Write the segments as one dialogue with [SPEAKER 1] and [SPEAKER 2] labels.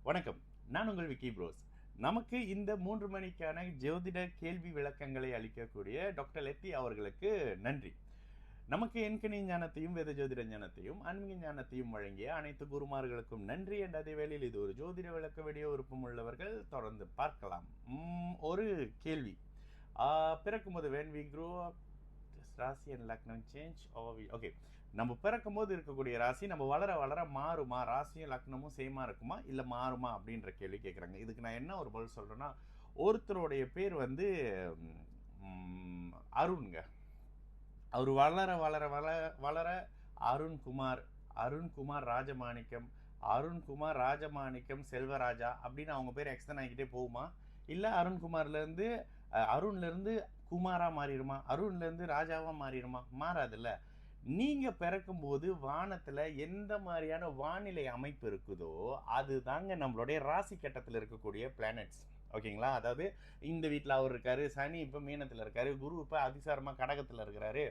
[SPEAKER 1] வணக்கம். நான் உங்கள் விக்கி ப்ரோஸ். நமக்கு இந்த 3 மணிக்கான ஜோதிட கேள்வி விளக்கங்களை அளிக்கக்கூடிய டாக்டர் லெத்தி அவர்களுக்கு நன்றி. நமக்கு எண்கணி ஞானத்தையும் வேத ஜோதிட ஞானத்தையும் ஆன்மீக ஞானத்தையும் வழங்கிய அனைத்து குருமார்களுக்கும் நன்றி. என்ற அதே வேளையில் இது ஒரு ஜோதிட விளக்க வீடியோ விருப்பம் உள்ளவர்கள் தொடர்ந்து பார்க்கலாம். ஒரு கேள்வி. பிறக்கும்போது when we grow up ராசி அண்ட் லக்னம் சேஞ்ச் ஓகே, நம்ம பிறக்கும் போது இருக்கக்கூடிய ராசி நம்ம வளர வளர மாறுமா, ராசியும் லக்னமும் சேமா இருக்குமா இல்லை மாறுமா அப்படின்ற கேள்வி கேட்குறாங்க. இதுக்கு நான் என்ன ஒரு பதில் சொல்கிறேன்னா, ஒருத்தருடைய பேர் வந்து அருண்ங்க. அவர் வளர வளர வளர வளர அருண்குமார், அருண்குமார் ராஜமாணிக்கம், அருண்குமார் ராஜமாணிக்கம் செல்வராஜா அப்படின்னு அவங்க பேர் எக்ஸ்டன் ஆகிக்கிட்டே போகுமா, இல்லை அருண்குமார்லேருந்து அருண்லேருந்து குமாரா மாறிடுமா, அருண்லேருந்து ராஜாவா மாறிடுமா? மாறாதுல்ல. நீங்க பிறக்கும்போது வானத்துல எந்த மாதிரியான வானிலை அமைப்பு இருக்குதோ அதுதாங்க நம்மளுடைய ராசி கட்டத்தில் இருக்கக்கூடிய பிளானட்ஸ். ஓகேங்களா? அதாவது இந்த வீட்டில் அவர் இருக்காரு, சனி இப்போ மீனத்தில் இருக்காரு, குரு இப்போ அதிசாரமாக கடகத்தில் இருக்கிறாரு,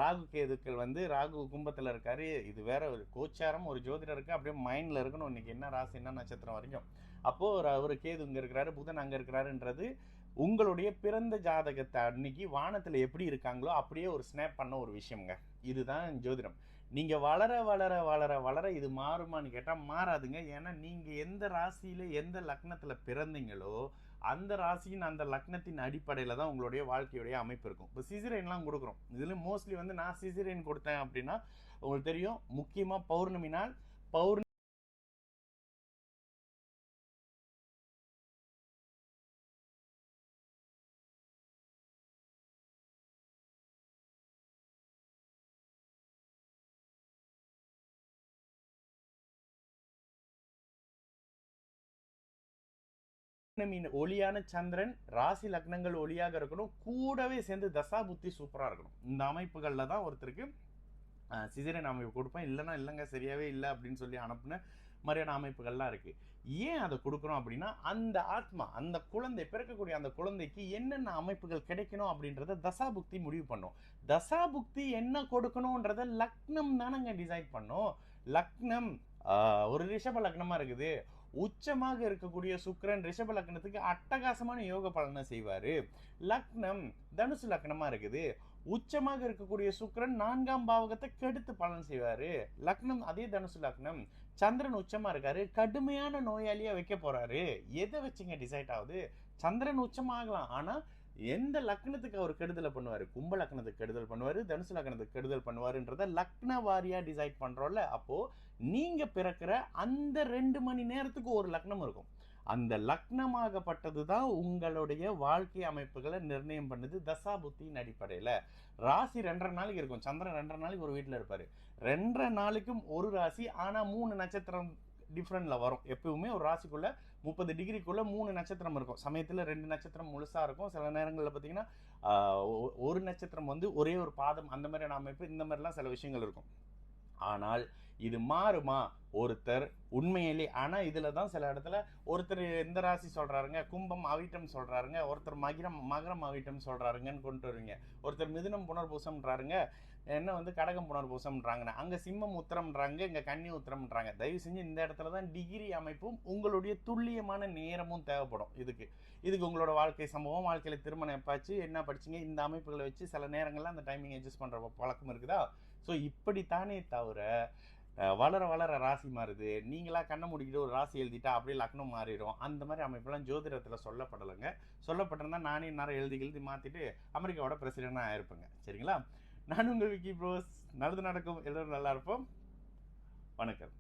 [SPEAKER 1] ராகு கேதுக்கள் வந்து ராகு கும்பத்தில் இருக்காரு. இது வேற ஒரு கோச்சாரம், ஒரு ஜோதிடருக்கு அப்படியே மைண்டில் இருக்கணும் இன்னைக்கு என்ன ராசி என்ன நட்சத்திரம் வரைக்கும். அப்போது அவர் கேது இங்கே இருக்கிறாரு, புதன் அங்கே இருக்கிறாருன்றது உங்களுடைய பிறந்த ஜாதகத்தை அன்னைக்கு வானத்தில் எப்படி இருக்காங்களோ அப்படியே ஒரு ஸ்னாப் பண்ண ஒரு விஷயம்ங்க. இதுதான் ஜோதிடம். நீங்கள் வளர வளர வளர வளர இது மாறுமான்னு கேட்டால் மாறாதுங்க. ஏன்னா நீங்கள் எந்த ராசியில் எந்த லக்னத்தில் பிறந்தீங்களோ அந்த ராசியின் அந்த லக்னத்தின் அடிப்படையில் தான் உங்களுடைய வாழ்க்கையுடைய அமைப்பு இருக்கும். இப்போ சிசிரைன்லாம் கொடுக்குறோம். இதில் மோஸ்ட்லி வந்து நான் சிசிரைன் கொடுத்தேன் அப்படின்னா உங்களுக்கு தெரியும், முக்கியமாக பௌர்ணமி நாள் ஒளியான சந்திரன் ராசி லக்னங்கள் ஒளியாக இருக்கணும், கூடவே சேர்ந்து தசா புத்தி சூப்பராக இருக்கணும். இந்த அமைப்புகளில் தான் ஒருத்தருக்கு சிசேரியன் அமைப்பு கொடுப்பேன். இல்லைன்னா இல்லைங்க சரியாகவே இல்லை அப்படின்னு சொல்லி அனுப்புன மாதிரியான அமைப்புகள்லாம் இருக்குது. ஏன் அதை கொடுக்குறோம் அப்படின்னா, அந்த ஆத்மா, அந்த குழந்தை பிறக்கக்கூடிய அந்த குழந்தைக்கு என்னென்ன அமைப்புகள் கிடைக்கணும் அப்படின்றத தசாபுக்தி முடிவு பண்ணும். தசாபுக்தி என்ன கொடுக்கணுன்றத லக்னம் தானங்க டிசைட் பண்ணும். லக்னம் ஒரு ரிஷப லக்னமாக இருக்குது, உச்சமாக இருக்கக்கூடிய சுக்கிரன் ரிஷப லக்னத்துக்கு அட்டகாசமான யோக பலனை செய்வார். லக்னம் தனுசு லக்னமாக இருக்குது, உச்சமாக இருக்கக்கூடிய சுக்கிரன் 4ஆம் பாவகத்தை கெடுத்து பலன் செய்வார். லக்னம் அதே தனுசு லக்னம், சந்திரன் உச்சமாக இருக்காரு, கடுமையான நோயாளியாக வைக்க போகிறாரு. எதை வச்சுங்க டிசைட் ஆகுது? சந்திரன் உச்சமாகலாம், ஆனால் எந்த லக்னத்துக்கு அவர் கெடுதலை பண்ணுவார்? கும்ப லக்னத்துக்கு கெடுதல் பண்ணுவார், தனுசு லக்னத்துக்கு கெடுதல் பண்ணுவாருன்றத லக்ன வாரியாக டிசைட் பண்ணுறோம்ல. அப்போது நீங்கள் பிறக்கிற அந்த 2 மணி நேரத்துக்கு ஒரு லக்னம் இருக்கும். அந்த லக்னமாகப்பட்டது தான் உங்களுடைய வாழ்க்கை அமைப்புகளை நிர்ணயம் பண்ணுது தசா புத்தியின் அடிப்படையில். ராசி 2.5 நாளைக்கு இருக்கும். சந்திரன் 2.5 நாளைக்கு ஒரு வீட்டில் இருப்பார். 2.5 நாளைக்கும் ஒரு ராசி, ஆனால் 3 நட்சத்திரம் டிஃப்ரெண்டில் வரும். எப்பவுமே ஒரு ராசிக்குள்ளே 30 டிகிரிக்குள்ளே 3 நட்சத்திரம் இருக்கும். சமயத்தில் 2 நட்சத்திரம் முழுசாக இருக்கும். சில நேரங்களில் பார்த்தீங்கன்னா ஒரு நட்சத்திரம் வந்து ஒரே ஒரு பாதம், அந்த மாதிரியான அமைப்பு, இந்த மாதிரிலாம் சில விஷயங்கள் இருக்கும். ஆனால் இது மாறுமா? ஒருத்தர் உண்மையிலே, ஆனால் இதில் தான் சில இடத்துல ஒருத்தர் எந்த ராசி சொல்கிறாருங்க, கும்பம் அவிட்டம் சொல்கிறாருங்க, ஒருத்தர் மகரம் அவிட்டம் சொல்கிறாருங்கன்னு கொண்டு வருவீங்க. ஒருத்தர் மிதுனம் புனர்பூசம்ன்றாருங்க, என்ன வந்து கடகம் புனர்பூசம்ன்றாங்கண்ணே, அங்கே சிம்மம் உத்திரம்ன்றாங்க, இங்கே கன்னி உத்திரம்ன்றாங்க. தயவு செஞ்சு இந்த இடத்துல தான் டிகிரி அமைப்பும் உங்களுடைய துல்லியமான நேரமும் தேவைப்படும். இதுக்கு உங்களோட வாழ்க்கை சம்பவம், வாழ்க்கையில் திருமணம் எப்பாச்சு, என்ன படிச்சிங்க, இந்த அமைப்புகளை வச்சு சில நேரங்களில் அந்த டைமிங் அட்ஜஸ்ட் பண்ணுற பழக்கம் இருக்குதா? ஸோ இப்படித்தானே தவிர வளர வளர ராசி மாறுது, நீங்களா கண்ணை முடிக்கிட்டு ஒரு ராசி எழுதிட்டா அப்படியே லக்னம் மாறிடும், அந்த மாதிரி அமைப்பெல்லாம் ஜோதிடத்தில் சொல்லப்படலைங்க. சொல்லப்பட்டிருந்தா நானே நேரம் எழுதி மாற்றிட்டு அமெரிக்காவோட பிரசிடென்டாக ஆயிருப்பேங்க. சரிங்களா? நான் உங்கள் விக்கி ப்ரோஸ். நல்லது நடக்கும், எல்லோரும் நல்லா இருப்போம். வணக்கம்.